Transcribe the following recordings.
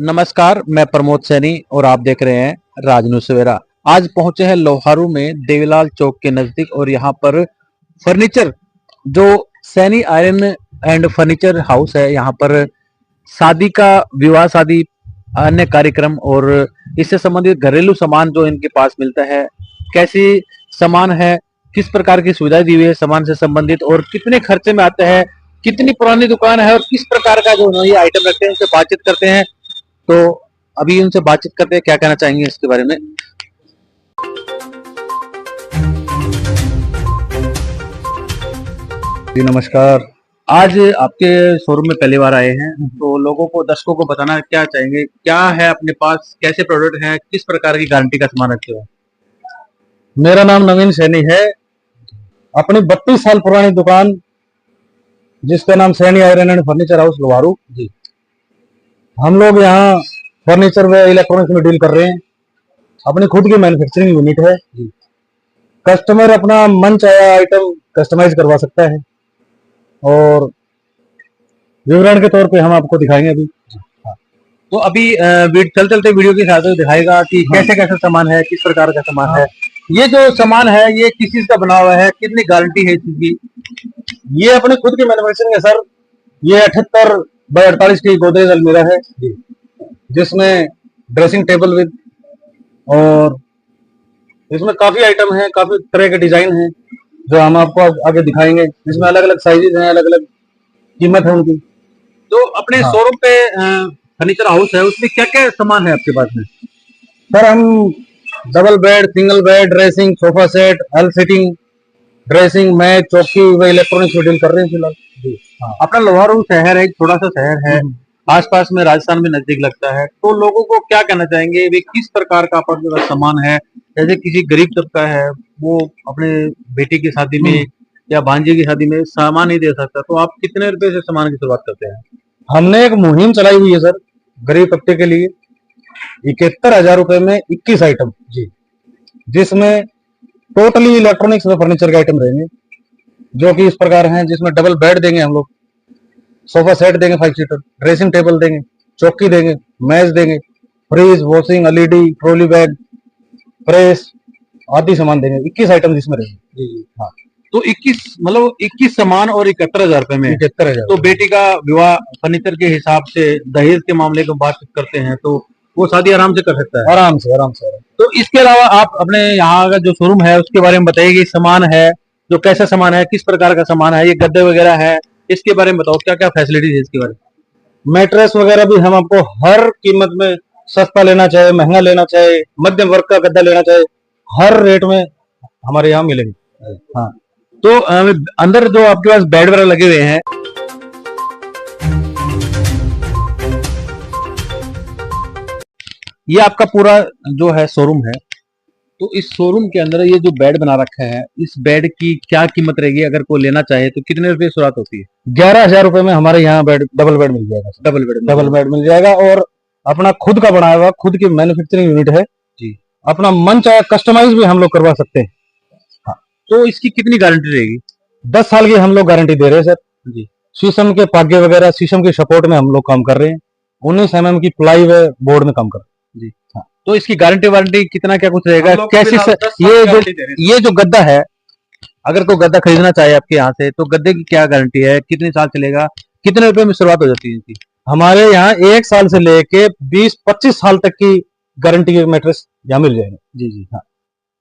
नमस्कार, मैं प्रमोद सैनी और आप देख रहे हैं राजनू सवेरा। आज पहुंचे हैं लोहारू में देवीलाल चौक के नजदीक और यहाँ पर फर्नीचर जो Saini iron and furniture house है, यहाँ पर शादी का विवाह शादी अन्य कार्यक्रम और इससे संबंधित घरेलू सामान जो इनके पास मिलता है, कैसी सामान है, किस प्रकार की सुविधाएं दी हुई है सामान से संबंधित और कितने खर्चे में आता है, कितनी पुरानी दुकान है और किस प्रकार का जो उन्होंने ये आइटम रखते हैं, उनसे बातचीत करते हैं। तो अभी उनसे बातचीत करते हैं, क्या कहना चाहेंगे इसके बारे में। जी नमस्कार। आज आपके शोरूम में पहली बार आए हैं, तो लोगों को दर्शकों को बताना क्या चाहेंगे, क्या है अपने पास, कैसे प्रोडक्ट है, किस प्रकार की गारंटी का सामान रखते हो। मेरा नाम नवीन सैनी है। अपनी 32 साल पुरानी दुकान जिसका नाम Saini iron and furniture house Loharu ji. हम लोग यहाँ फर्नीचर व इलेक्ट्रॉनिक्स में डील कर रहे हैं। अपनी खुद की मैन्युफैक्चरिंग यूनिट है जी। कस्टमर अपना मन चाहे आइटम कस्टमाइज करवा सकता है और विवरण के तौर पे हम आपको दिखाएंगे अभी। तो अभी चलते चलते वीडियो के साथ दिखाएगा कि कैसे कैसे सामान है, किस प्रकार का सामान है। ये जो सामान है ये किस चीज का बना हुआ है, कितनी गारंटी है इस चीज की। ये अपनी खुद की मैन्युफैक्चरिंग है सर। ये 78x48 की गोदरेज अलमीरा है जिसमें ड्रेसिंग टेबल विद और इसमें काफी आइटम है, काफी तरह के डिजाइन हैं जो हम आपको आगे दिखाएंगे। इसमें अलग अलग साइजेस हैं, अलग अलग कीमत है उनकी। तो अपने शोरूम पे फर्नीचर हाउस है, उसमें क्या क्या सामान है आपके पास में। सर हम double bed, single bed, dressing, sofa set, L seating, dressing, match, चौकी व इलेक्ट्रॉनिक्स डील कर रहे हैं फिलहाल जी। अपना लोहारू शहर है, एक छोटा सा शहर है, आसपास में राजस्थान में नजदीक लगता है, तो लोगों को क्या कहना चाहेंगे वे किस प्रकार का आपके पास सामान है। जैसे किसी गरीब तबका है, वो अपने बेटी की शादी में या भांजे की शादी में सामान नहीं दे सकता, तो आप कितने रुपए से सामान की शुरुआत करते हैं। हमने एक मुहिम चलाई हुई है सर गरीब तबके के लिए। 71,000 रुपए में 21 आइटम जी, जिसमें टोटली इलेक्ट्रॉनिक्स व फर्नीचर के आइटम रहेंगे जो कि इस प्रकार हैं। जिसमें डबल बेड देंगे हम लोग, सोफा सेट देंगे 5 सीटर, ड्रेसिंग टेबल देंगे, चौकी देंगे, मेज देंगे, fridge, washing, LED, trolley bag, press आदि सामान देंगे। 21 आइटम जिसमें रहेंगे जी जी। हाँ, तो 21 सामान और 71,000 रुपए में 71,000। तो बेटी का विवाह फर्नीचर के हिसाब से दहेज के मामले की बात करते हैं तो वो शादी आराम से कर सकता है। आराम से आराम से। तो इसके अलावा आप अपने यहाँ का जो शोरूम है उसके बारे में बताइए कि सामान है जो कैसा सामान है, किस प्रकार का सामान है, ये गद्दे वगैरह है, इसके बारे में बताओ क्या क्या फैसिलिटीज है इसके बारे में। मैट्रेस वगैरह भी हम आपको हर कीमत में, सस्ता लेना चाहे, महंगा लेना चाहे, मध्यम वर्ग का गद्दा लेना चाहे, हर रेट में हमारे यहाँ मिलेंगे। हाँ, तो अंदर जो आपके पास बेड वगैरह लगे हुए हैं, ये आपका पूरा जो है शोरूम है, तो इस शोरूम के अंदर ये जो बेड बना रखा है, इस बेड की क्या कीमत रहेगी, अगर कोई लेना चाहे तो कितने रुपए शुरुआत होती है। 11,000 रुपए में हमारे यहाँ बेड, डबल बेड मिल जाएगा। डबल बेड मिल जाएगा और अपना खुद का बनाया हुआ, खुद की मैन्युफैक्चरिंग यूनिट है जी। अपना मन चाहे कस्टमाइज भी हम लोग करवा सकते हैं। हाँ, तो इसकी कितनी गारंटी रहेगी। 10 साल की हम लोग गारंटी दे रहे हैं सर जी। शीशम के पागे वगैरह, शीशम के सपोर्ट में हम लोग काम कर रहे हैं। 19 mm की प्लाई व बोर्ड में काम कर रहे हैं जी। हाँ, तो इसकी गारंटी वारंटी कितना क्या कुछ रहेगा, कैसे ये जो गद्दा है, अगर कोई गद्दा खरीदना चाहे आपके यहाँ से तो गद्दे की क्या गारंटी है, कितने साल चलेगा, कितने रुपए में शुरुआत हो जाती है इनकी। हमारे यहाँ 1 साल से लेके 20-25 साल तक की गारंटी के मैट्रेस यहाँ मिल जाएंगे जी जी। हाँ,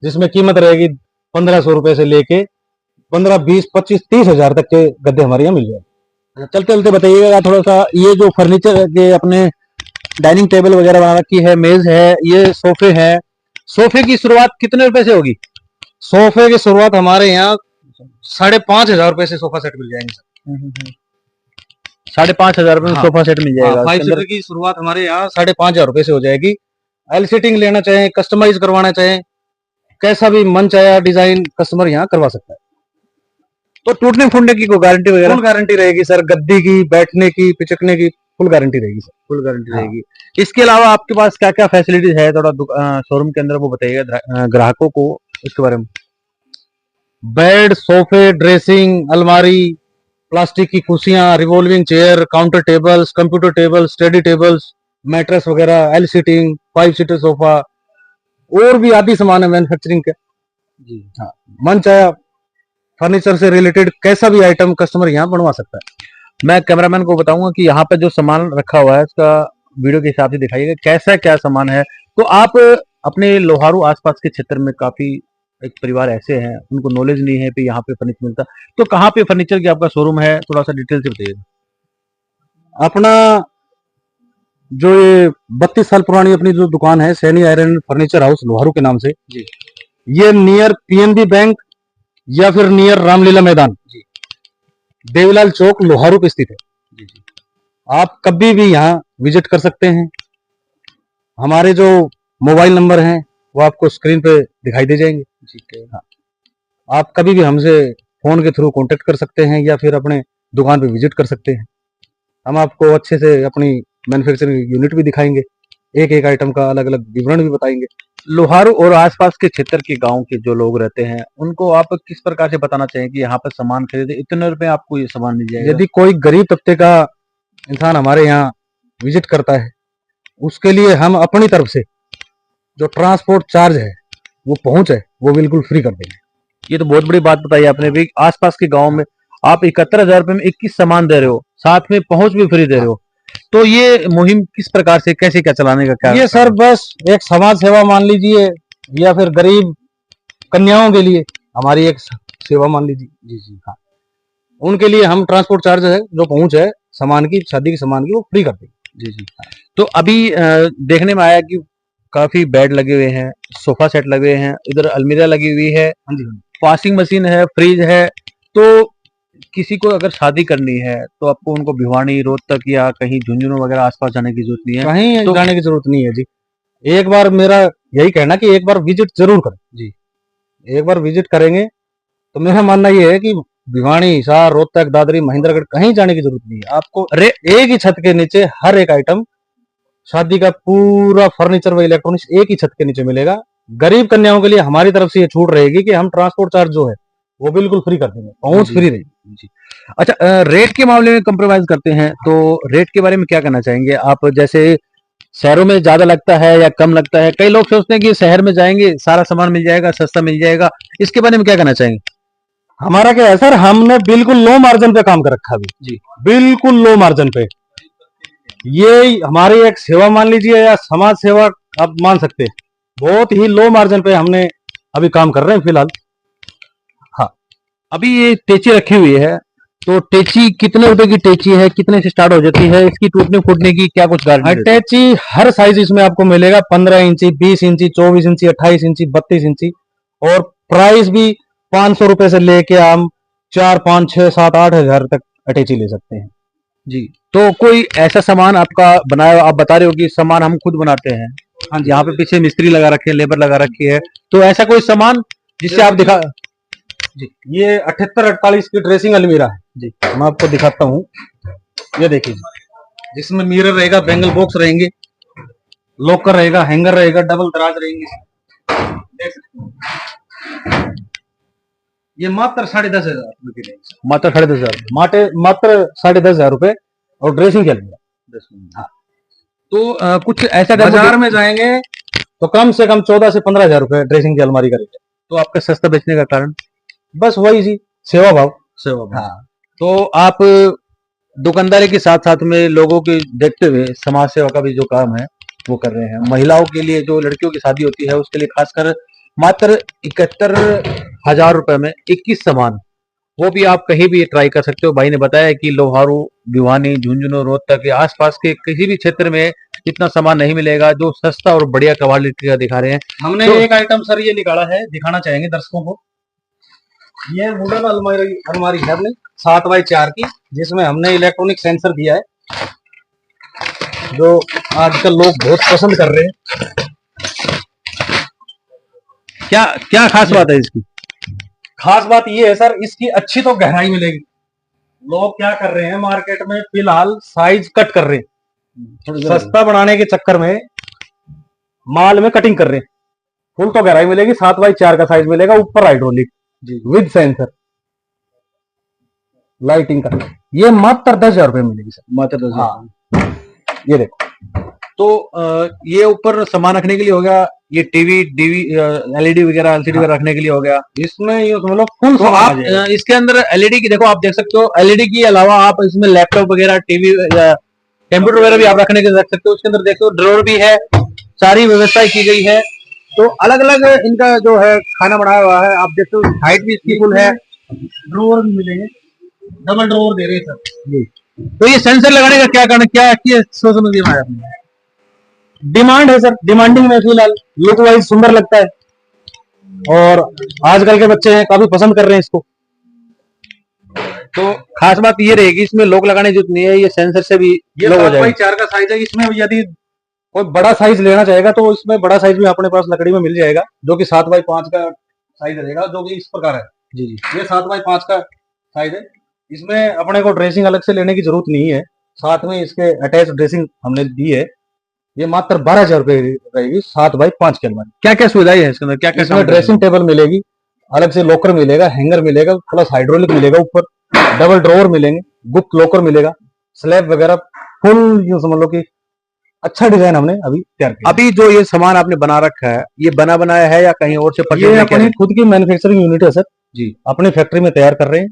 जिसमें कीमत रहेगी 1,500 रुपए से लेके 15, 20, 25, 30,000 तक के गद्दे हमारे यहाँ मिल जाएंगे। चलते चलते बताइएगा थोड़ा सा, ये जो फर्नीचर के अपने डाइनिंग टेबल वगैरह बना रखी है, मेज है, ये सोफे है, सोफे की शुरुआत कितने रुपए से होगी। सोफे की शुरुआत हमारे यहाँ 5,500 रुपए से सोफा सेट मिल जाएंगे सर। 5,500 रुपए में सोफा सेट मिल जाएगा। 5 सीटर की शुरुआत हमारे यहाँ 5,500 रुपए से हो जाएगी। एल सीटिंग लेना चाहे, कस्टमाइज करवाना चाहे, कैसा भी मन चाहे डिजाइन कस्टमर यहाँ करवा सकता है। तो टूटने फूटने की कोई गारंटी वगैरह। फुल गारंटी रहेगी सर, गद्दी की, बैठने की, पिचकने की फुल गारंटी रहेगी सर। फुल गारंटी रहेगी। इसके अलावा आपके पास क्या क्या फैसिलिटीज है, थोड़ा शोरूम के अंदर वो बताइएगा ग्राहकों को इसके बारे में। बेड, सोफे, ड्रेसिंग, अलमारी, प्लास्टिक की कुर्सियां, revolving chair, counter tables, computer tables, study tables, mattress वगैरह, एल सीटिंग, 5 सीटर सोफा और भी आदि सामान है मैन्युफैक्चरिंग के। जी हाँ, मन चाहे फर्नीचर से रिलेटेड कैसा भी आइटम कस्टमर यहाँ बनवा सकता है। मैं कैमरामैन को बताऊंगा कि यहाँ पे जो सामान रखा हुआ है उसका वीडियो के हिसाब से दिखाइएगा कैसा क्या सामान है। तो आप अपने लोहारू आसपास के क्षेत्र में काफी एक परिवार ऐसे हैं उनको नॉलेज नहीं है कि यहाँ पे फर्नीचर मिलता, तो कहाँ पे फर्नीचर की आपका शोरूम है, थोड़ा सा डिटेल से बताइएगा। अपना जो ये 32 साल पुरानी अपनी जो दुकान है Saini iron furniture house Loharu के नाम से जी। ये नियर पीएनबी बैंक या फिर नियर रामलीला मैदान जी। देवीलाल चौक लोहारू पे स्थित है। जी जी। आप कभी भी यहाँ विजिट कर सकते हैं। हमारे जो मोबाइल नंबर हैं वो आपको स्क्रीन पे दिखाई दे जाएंगे। ठीक है। हाँ, आप कभी भी हमसे फोन के थ्रू कांटेक्ट कर सकते हैं या फिर अपने दुकान पे विजिट कर सकते हैं। हम आपको अच्छे से अपनी मैन्युफैक्चरिंग यूनिट भी दिखाएंगे, एक एक आइटम का अलग अलग विवरण भी बताएंगे। लोहारू और आसपास के क्षेत्र के गांव के जो लोग रहते हैं उनको आप किस प्रकार से बताना चाहिए कि यहाँ पर सामान खरीदे इतने रुपए आपको ये सामान मिल जाएगा। यदि कोई गरीब तबके का इंसान हमारे यहाँ विजिट करता है उसके लिए हम अपनी तरफ से जो ट्रांसपोर्ट चार्ज है वो पहुंच है वो बिल्कुल फ्री कर देंगे। ये तो बहुत बड़ी बात बताई आपने भी, आसपास के गांव में आप 71,000 रुपए में 21 सामान दे रहे हो, साथ में पहुंच भी फ्री दे रहे हो, तो ये मुहिम किस प्रकार से कैसे क्या चलाने का क्या? ये सर बस एक समाज सेवा मान लीजिए या फिर गरीब कन्याओं के लिए हमारी एक सेवा मान लीजिए। जी जी। हाँ, उनके लिए हम ट्रांसपोर्ट चार्ज है जो पहुंच है सामान की, शादी के सामान की, वो फ्री कर देंगे। जी जी। तो अभी देखने में आया कि काफी बेड लगे हुए हैं, सोफा सेट लगे हुए हैं, इधर अलमीरा लगी हुई है, हाँ जी। वॉशिंग मशीन है, फ्रिज है। तो किसी को अगर शादी करनी है तो आपको उनको भिवानी, रोहतक या कहीं झुंझुनू वगैरह आसपास जाने की जरूरत नहीं है। कहीं तो जाने की जरूरत नहीं है जी। एक बार मेरा यही कहना कि एक बार विजिट जरूर करें जी। एक बार विजिट करेंगे तो मेरा मानना ये है कि भिवानी, हिसार, रोहतक, दादरी, महेंद्रगढ़ कहीं जाने की जरूरत नहीं है। आपको एक ही छत के नीचे हर एक आइटम, शादी का पूरा फर्नीचर व इलेक्ट्रॉनिक्स एक ही छत के नीचे मिलेगा। गरीब कन्याओं के लिए हमारी तरफ से ये छूट रहेगी कि हम ट्रांसपोर्ट चार्ज जो है वो बिल्कुल फ्री कर देंगे, पहुंच जी। फ्री रहेगी। जी। अच्छा, रेट के मामले में कंप्रोमाइज करते हैं तो रेट के बारे में क्या कहना चाहेंगे आप? जैसे शहरों में ज्यादा लगता है या कम लगता है? कई लोग सोचते हैं कि शहर में जाएंगे सारा सामान मिल जाएगा, सस्ता मिल जाएगा, इसके बारे में क्या कहना चाहेंगे? हमारा क्या है सर, हमने बिल्कुल लो मार्जिन पे काम कर रखा है अभी जी। बिल्कुल लो मार्जिन पे। ये हमारी एक सेवा मान लीजिए या समाज सेवा आप मान सकते हैं। बहुत ही लो मार्जिन पे हमने अभी काम कर रहे हैं फिलहाल। हाँ, अभी ये टेची रखी हुई है, तो टेची कितने रुपए की टेची है, कितने से स्टार्ट हो जाती है, इसकी टूटने फूटने की क्या कुछ गारंटी देते हैं? अटैची हर साइज इसमें आपको मिलेगा, 15 इंची, 20 इंची, 24 इंची, 28 इंची, 32 इंची। और प्राइस भी 500 रुपए से लेके हम 4, 5, 6, 7, 8 हजार तक अटैची ले सकते हैं जी। तो कोई ऐसा सामान आपका बनाया, आप बता रहे हो कि सामान हम खुद बनाते हैं, हाँ जी। यहाँ पे पीछे मिस्त्री लगा रखे हैं, लेबर लगा रखी है, तो ऐसा कोई सामान जिससे आप दिखा? जी, ये 78-48 की ड्रेसिंग अलमीरा है जी। मैं आपको दिखाता हूँ, ये देखिए जी, जिसमें मिरर रहेगा, बैंगल बॉक्स रहेंगे, लॉकर रहेगा, हैंगर रहेगा, डबल दराज रहेंगे। देख सकते हैं। ये मात्र 10,500 रुपए की रहेगी। मात्र 10,500? मात्र 10,500 रुपए और ड्रेसिंग की अलमीरा। हाँ, तो कुछ ऐसा बाजार में जाएंगे तो कम से कम 14 से 15,000 रुपए ड्रेसिंग की अलमारी का रेट है। तो आपका सस्ता बेचने का कारण? बस वही जी, सेवा भाव। सेवा भाव। हाँ। तो आप दुकानदारी के साथ साथ में लोगों के देखते हुए समाज सेवा का भी जो काम है वो कर रहे हैं। महिलाओं के लिए जो लड़कियों की शादी होती है उसके लिए खासकर मात्र 71,000 रुपए में 21 सामान, वो भी आप कहीं भी ट्राई कर सकते हो। भाई ने बताया कि लोहारू, भिवानी, झुंझुनू, रोहतक के आसपास के किसी भी क्षेत्र में इतना सामान नहीं मिलेगा जो सस्ता और बढ़िया क्वालिटी का दिखा रहे हैं। हमने तो एक आइटम सर ये निकाला है, दिखाना चाहेंगे दर्शकों को। ये वुडन अलमारी है हमने 7x4 की, जिसमें हमने इलेक्ट्रॉनिक सेंसर दिया है जो आजकल लोग बहुत पसंद कर रहे हैं। क्या क्या खास बात है इसकी? खास बात ये है सर, इसकी अच्छी तो गहराई मिलेगी। लोग क्या कर रहे हैं मार्केट में फिलहाल साइज कट कर रहे हैं, सस्ता बनाने के चक्कर में माल में कटिंग कर रहे हैं। फुल तो गहराई मिलेगी, 7x4 का साइज मिलेगा, ऊपर हाइड्रोलिक विद सेंसर, लाइटिंग का। ये मात्र 10,000 रुपए मिलेगी सर, मात्र 10,000। हाँ, ये देखो तो ये ऊपर सामान रखने के लिए हो गया, ये टीवी डीवी एलईडी वगैरह एलसीडी वगैरह रखने के लिए हो गया। इसमें ये मतलब फुल तो आप इसके अंदर एलईडी की देखो, आप देख सकते हो एलईडी के अलावा आप इसमें लैपटॉप वगैरह टीवी कंप्यूटर वगैरह भी आप रखने के रख सकते हो। उसके अंदर देखो ड्रॉर भी है, सारी व्यवस्था की गई है। तो अलग अलग इनका जो है खाना बनाया हुआ है, आप देखते हो हाइट भी इसकी फुल है, ड्रोवर भी मिलेंगे, डबल ड्रोवर दे रहे हैं सर जी। तो ये सेंसर लगाने का क्या कारण, क्या सोच समझ के बनाया आपने? डिमांड है सर, डिमांडिंग में फिलहाल लुक वाइज सुंदर लगता है और आजकल के बच्चे हैं काफी पसंद कर रहे हैं इसको। तो खास बात ये रहेगी इसमें लॉक लगाने की जरूरत नहीं है, ये सेंसर से भी लॉक हो जाएगा। 4 का साइज है, इसमें यदि कोई बड़ा साइज लेना चाहेगा तो इसमें बड़ा साइज भी अपने पास लकड़ी में मिल जाएगा, जो कि 7x5 का साइज रहेगा, जो कि इस प्रकार है जी जी। ये 7x5 का साइज है। इसमें अपने को ड्रेसिंग अलग से लेने की जरूरत नहीं है, साथ में इसके अटैच ड्रेसिंग हमने दी है। ये मात्र 12,000 रुपए रहेगी 7x5 के अंदर। क्या क्या सुविधाएं है इसके अंदर, क्या क्या इसमें ड्रेसिंग टेबल मिलेगी, अलग से लॉकर मिलेगा, हैंगर मिलेगा, प्लस हाइड्रोलिक मिलेगा, ऊपर डबल ड्रॉवर मिलेंगे, बुक लॉकर मिलेगा, स्लैब वगैरह फुल यूं समझ लो कि अच्छा डिजाइन हमने अभी तैयार किया। अभी जो ये सामान आपने बना रखा है, ये बना बनाया है या कहीं और से ये अपनी खुद की मैन्युफैक्चरिंग यूनिट है सर जी, अपनी फैक्ट्री में तैयार कर रहे हैं।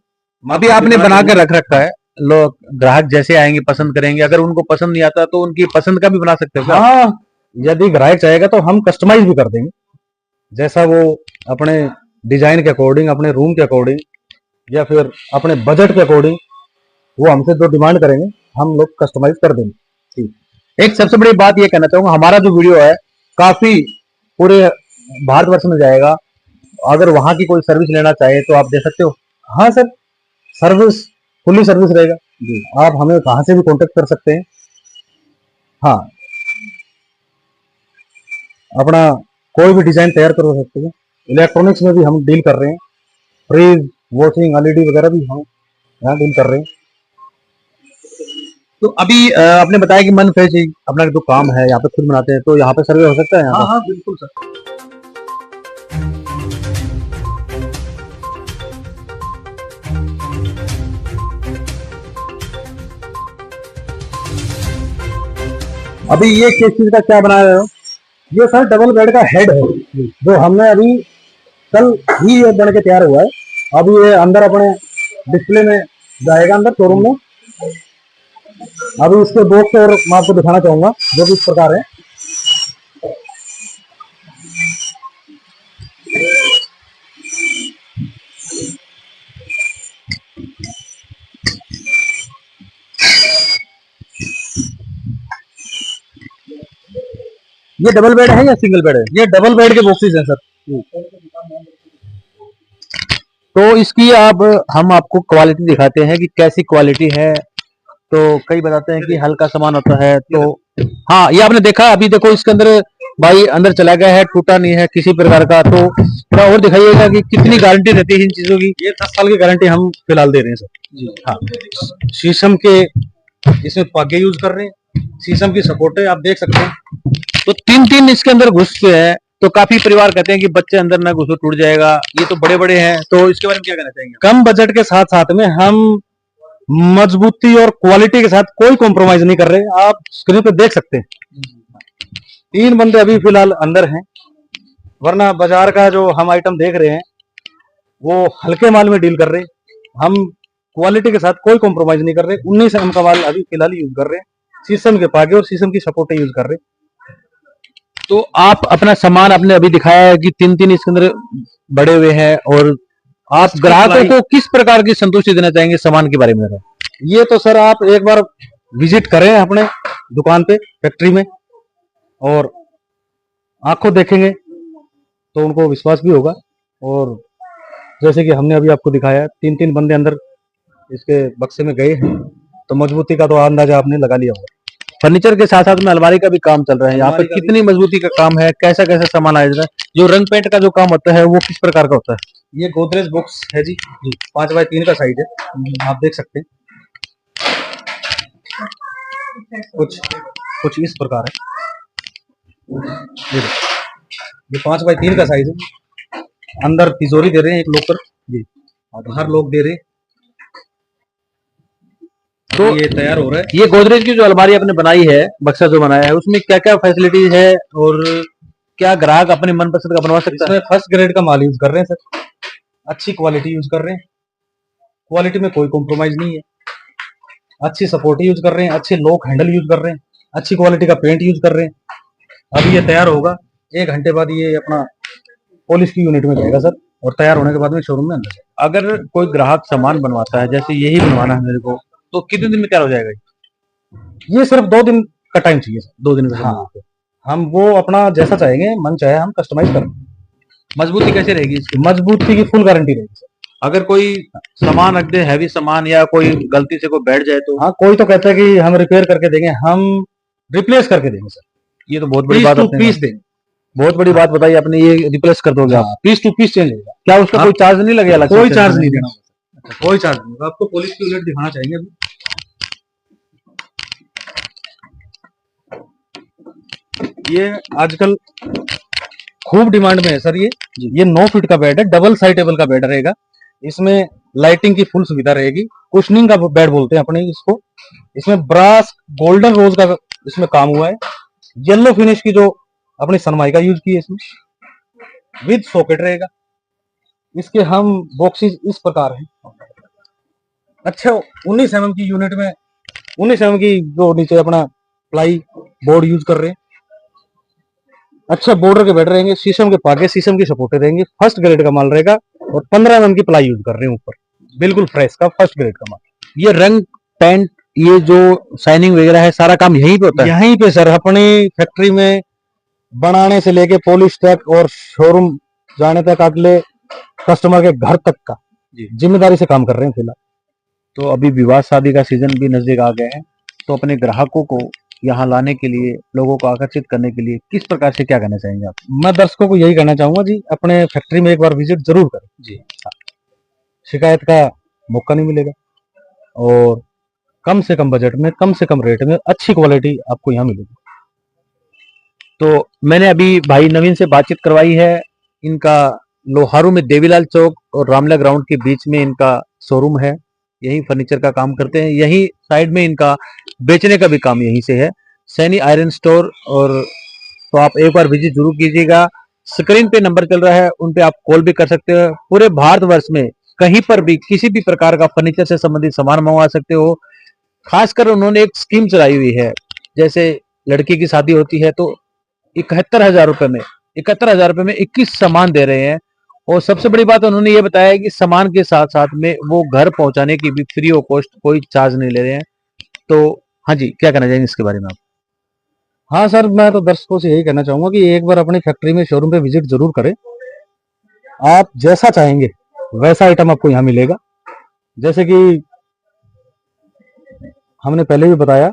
अभी आपने बना के रख रखा है, लोग ग्राहक जैसे आएंगे पसंद करेंगे, अगर उनको पसंद नहीं आता तो उनकी पसंद का भी बना सकते हो क्या? हाँ, यदि ग्राहक चाहेगा तो हम कस्टमाइज भी कर देंगे, जैसा वो अपने डिजाइन के अकॉर्डिंग, अपने रूम के अकॉर्डिंग या फिर अपने बजट के अकॉर्डिंग वो हमसे जो डिमांड करेंगे हम लोग कस्टमाइज कर देंगे। ठीक। एक सबसे बड़ी बात ये कहना चाहूंगा, हमारा जो वीडियो है काफी पूरे भारतवर्ष में जाएगा, अगर वहां की कोई सर्विस लेना चाहे तो आप दे सकते हो? हाँ सर, सर्विस फुल्ली सर्विस रहेगा जी, आप हमें कहां से भी कांटेक्ट कर सकते हैं। हाँ, अपना कोई भी डिजाइन तैयार कर सकते हैं। इलेक्ट्रॉनिक्स में भी हम डील कर रहे हैं, फ्रिज वॉशिंग एलईडी वगैरह भी हम यहाँ डील कर रहे हैं। तो अभी आपने बताया कि मैन्युफैक्चरिंग अपना जो काम है यहाँ पे खुद बनाते हैं, तो यहाँ पे सर्वे हो सकता है? यहाँ हाँ हाँ बिल्कुल सर। अभी ये किस चीज का क्या बना रहे हो? ये सर डबल बेड का हेड है, जो हमने अभी कल ही ये बन के तैयार हुआ है। अभी ये अंदर अपने डिस्प्ले में जाएगा, अंदर शोरूम में। अभी इसके बॉक्स और मैं आपको दिखाना चाहूंगा, जो कि इस प्रकार है। ये डबल बेड है या सिंगल बेड है? ये डबल बेड के बॉक्सेस हैं सर। तो इसकी अब हम आपको क्वालिटी दिखाते हैं कि कैसी क्वालिटी है। तो कई बताते हैं कि हल्का सामान होता है, तो हाँ ये आपने देखा। अभी देखो इसके अंदर भाई अंदर चला गया है, टूटा नहीं है किसी प्रकार का। तो थोड़ा और दिखाइएगा कि कितनी गारंटी रहती है इन चीजों की? ये 10 साल की गारंटी हम फिलहाल दे रहे हैं सर जी। हाँ, शीशम के इसमें पागे यूज कर रहे हैं, शीशम की सपोर्ट है, आप देख सकते हैं। तो तीन इसके अंदर घुस के हैं, तो काफी परिवार कहते हैं कि बच्चे अंदर ना घुसो टूट जाएगा। ये तो बड़े बड़े हैं, तो इसके बारे में क्या कहना चाहेंगे? कम बजट के साथ साथ में हम मजबूती और क्वालिटी के साथ कोई कॉम्प्रोमाइज नहीं कर रहे, आप स्क्रीन पे देख सकते हैं। 3 बंदे अभी फिलहाल अंदर हैं, वरना बाजार का जो हम आइटम देख रहे हैं वो हल्के माल में डील कर रहे हैं। हम क्वालिटी के साथ कोई कॉम्प्रोमाइज नहीं कर रहे। 19 एम का माल अभी फिलहाल यूज कर रहे हैं, शीशम के पागे और शीशम की सपोर्टें यूज कर रहे हैं। तो आप अपना सामान आपने अभी दिखाया है कि तीन इसके अंदर बड़े हुए हैं, और आप ग्राहकों को किस प्रकार की संतुष्टि देना चाहेंगे सामान के बारे में? ये तो सर आप एक बार विजिट करें अपने दुकान पे, फैक्ट्री में, और आंखों देखेंगे तो उनको विश्वास भी होगा। और जैसे कि हमने अभी आपको दिखाया, 3 बंदे अंदर इसके बक्से में गए हैं, तो मजबूती का तो अंदाजा आपने लगा लिया होगा। फर्नीचर के साथ साथ में अलमारी का भी काम चल रहा है यहाँ पे। कितनी मजबूती का काम है, कैसा कैसा सामान आया जाता है? जो रंग पेंट का जो काम होता है वो किस प्रकार का होता है? ये गोदरेज बॉक्स है जी, 5x3 का साइज है, आप देख सकते हैं। कुछ इस प्रकार है। ये 5x3 का साइज है, अंदर तिजोरी दे रहे हैं, एक लॉकर जी, और बाहर लोग दे रहे हैं। तो ये तैयार हो रहा है। ये गोदरेज की जो अलमारी आपने बनाई है, बक्सा जो बनाया है, उसमें क्या क्या फैसिलिटीज है और क्या ग्राहक अपने मनपसंद का बनवा सकता है? इसमें फर्स्ट ग्रेड का माल यूज कर रहे हैं सर, अच्छी क्वालिटी यूज कर रहे हैं, क्वालिटी में कोई कॉम्प्रोमाइज नहीं है, अच्छी सपोर्ट यूज कर रहे हैं, अच्छे लॉक हैंडल यूज कर रहे हैं, अच्छी क्वालिटी का पेंट यूज कर रहे हैं। अभी ये तैयार होगा, 1 घंटे बाद ये अपना पॉलिश की यूनिट में जाएगा सर, और तैयार होने के बाद में शोरूम में अंदर जाएगा। अगर कोई ग्राहक सामान बनवाता है, जैसे यही बनवाना है मेरे को, तो कितने दिन में तैयार हो जाएगा? ये सिर्फ 2 दिन का टाइम चाहिए सर। 2 दिन का? हाँ, हम वो अपना जैसा चाहेंगे, मन चाहे हम कस्टमाइज करें। मजबूती कैसे रहेगी इसकी? मजबूती की फुल गारंटी रहेगी सर। अगर कोई सामान रख दे, हैवी सामान, या कोई गलती से कोई बैठ जाए तो? हाँ, कोई तो कहता है कि हम रिपेयर करके देंगे, हम रिप्लेस करके देंगे सर। ये तो बहुत बड़ी पीस बात टू आपने पीस देंगे। बहुत बड़ी बात बताई आपने, ये रिप्लेस कर दोगे आप? हाँ, पीस टू पीस चेंज होगा। क्या उसका कोई चार्ज नहीं लगेगा अलग से? कोई चार्ज नहीं देना होगा सर, कोई चार्ज नहीं होगा। आपको पॉलिश की यूनिट दिखाना चाहेंगे अभी। ये आजकल खूब डिमांड में है सर। ये 9 फीट का बेड है, डबल साइड टेबल का बेड रहेगा। इसमें लाइटिंग की फुल सुविधा रहेगी, कुशनिंग का बेड बोलते हैं अपने इसको। इसमें ब्रास गोल्डन रोज का इसमें काम हुआ है, येलो फिनिश की जो अपनी सनमाइका यूज की है इसमें, विद सॉकेट रहेगा। इसके हम बॉक्सेस इस प्रकार हैं। अच्छा, 19 mm की यूनिट में 19 mm की जो नीचे अपना प्लाई बोर्ड यूज कर रहे हैं। अच्छा बॉर्डर के बेड रहेंगे, शीशम के पागे, शीशम की सपोर्टें रहेंगी, फर्स्ट ग्रेड का माल रहेगा। और 15 mm की प्लाई यूज कर रहे हैं ऊपर, बिल्कुल फ्रेश का फर्स्ट ग्रेड का माल। ये रंग पेंट, ये जो शाइनिंग वगैरह है, सारा काम यहीं पे होता है? यहीं पे सर, अपनी फैक्ट्री में बनाने से लेके पॉलिश तक और शोरूम जाने तक, अगले कस्टमर के घर तक का जिम्मेदारी से काम कर रहे हैं फिलहाल। तो अभी विवाह शादी का सीजन भी नजदीक आ गया है, तो अपने ग्राहकों को यहाँ लाने के लिए, लोगों को आकर्षित करने के लिए किस प्रकार से क्या करना चाहेंगे आप? मैं दर्शकों को यही कहना चाहूंगा जी, अपने फैक्ट्री में एक बार विजिट जरूर करें जी। शिकायत का मौका नहीं मिलेगा, और कम से कम बजट में, कम से कम रेट में अच्छी क्वालिटी आपको यहाँ मिलेगी। तो मैंने अभी भाई नवीन से बातचीत करवाई है। इनका लोहारू में देवीलाल चौक और रामला ग्राउंड के बीच में इनका शोरूम है। यही फर्नीचर का काम करते हैं, यही साइड में इनका बेचने का भी काम यहीं से है, सैनी आयरन स्टोर। और तो आप एक बार विजिट जरूर कीजिएगा। स्क्रीन पे नंबर चल रहा है, उन पे आप कॉल भी कर सकते हो। पूरे भारतवर्ष में कहीं पर भी किसी भी प्रकार का फर्नीचर से संबंधित सामान मंगवा सकते हो। खासकर उन्होंने एक स्कीम चलाई हुई है, जैसे लड़की की शादी होती है तो 71,000 रुपए में 21 सामान दे रहे हैं। और सबसे बड़ी बात उन्होंने ये बताया है कि सामान के साथ साथ में वो घर पहुंचाने की भी फ्री ऑफ कॉस्ट, कोई चार्ज नहीं ले रहे हैं। तो हाँ जी, क्या कहना चाहेंगे इसके बारे में आप? हाँ सर, मैं तो दर्शकों से यही कहना चाहूंगा कि एक बार अपनी फैक्ट्री में, शोरूम पे विजिट जरूर करें। आप जैसा चाहेंगे वैसा आइटम आपको यहाँ मिलेगा। जैसे कि हमने पहले भी बताया,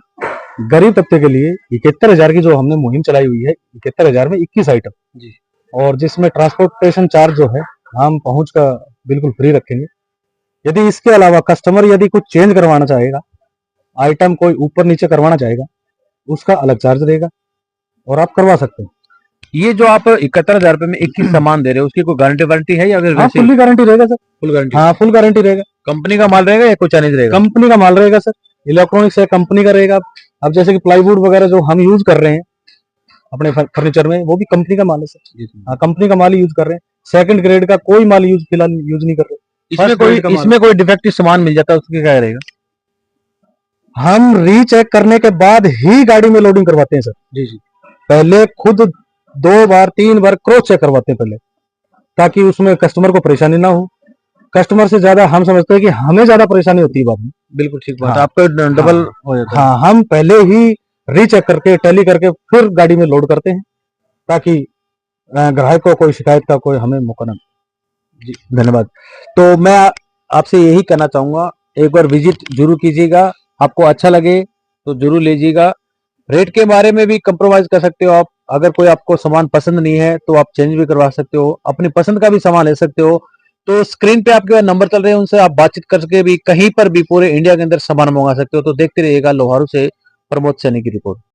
गरीब तबके के लिए 71,000 की जो हमने मुहिम चलाई हुई है, 71,000 में 21 आइटम जी, और जिसमें ट्रांसपोर्टेशन चार्ज जो है हम पहुंच का बिल्कुल फ्री रखेंगे। यदि इसके अलावा कस्टमर यदि कुछ चेंज करवाना चाहेगा, आइटम कोई ऊपर नीचे करवाना चाहेगा, उसका अलग चार्ज रहेगा, और आप करवा सकते हैं। ये जो आप 71,000 रुपए में 21 सामान दे रहे हो, उसकी कोई गारंटी वारंटी है या फिर हाँ, वैसे फुल्ली गारंटी रहेगा सर। Full guarantee? हाँ, फुल गारंटी रहेगा। कंपनी का माल रहेगा या कोई चाइनीज रहेगा? कंपनी का माल रहेगा सर, इलेक्ट्रॉनिक्स है, कंपनी का रहेगा। अब जैसे कि प्लाईवुड वगैरह जो हम यूज कर रहे हैं अपने फर्नीचर में, वो भी कंपनी का माल है सर। हाँ, कंपनी का माल ही यूज कर रहे हैं। सेकंड ग्रेड का कोई माल फिलहाल यूज नहीं कर रहे। इसमें कोई डिफेक्टिव सामान मिल जाता है, उसकी क्या रहेगा? हम रीचेक करने के बाद ही गाड़ी में लोडिंग करवाते हैं सर। जी जी, पहले खुद 2 बार 3 बार क्रॉस चेक करवाते हैं पहले, ताकि उसमें कस्टमर को परेशानी ना हो। कस्टमर से ज्यादा हम समझते हैं कि हमें ज्यादा परेशानी होती है बाद में। बिल्कुल ठीक बात, हाँ, आपका डबल हो जाता है। हाँ, हम पहले ही रीचेक करके, टैली करके फिर गाड़ी में लोड करते हैं, ताकि ग्राहक को कोई शिकायत का कोई हमें मौका ना मिले। जी धन्यवाद। तो मैं आपसे यही कहना चाहूंगा, एक बार विजिट जरूर कीजिएगा, आपको अच्छा लगे तो जरूर लीजिएगा। रेट के बारे में भी कंप्रोमाइज कर सकते हो आप। अगर कोई आपको सामान पसंद नहीं है तो आप चेंज भी करवा सकते हो, अपनी पसंद का भी सामान ले सकते हो। तो स्क्रीन पे आपके पास नंबर चल रहे हैं, उनसे आप बातचीत करके भी कहीं पर भी पूरे इंडिया के अंदर सामान मंगा सकते हो। तो देखते रहिएगा लोहारू से प्रमोद सैनी की रिपोर्ट।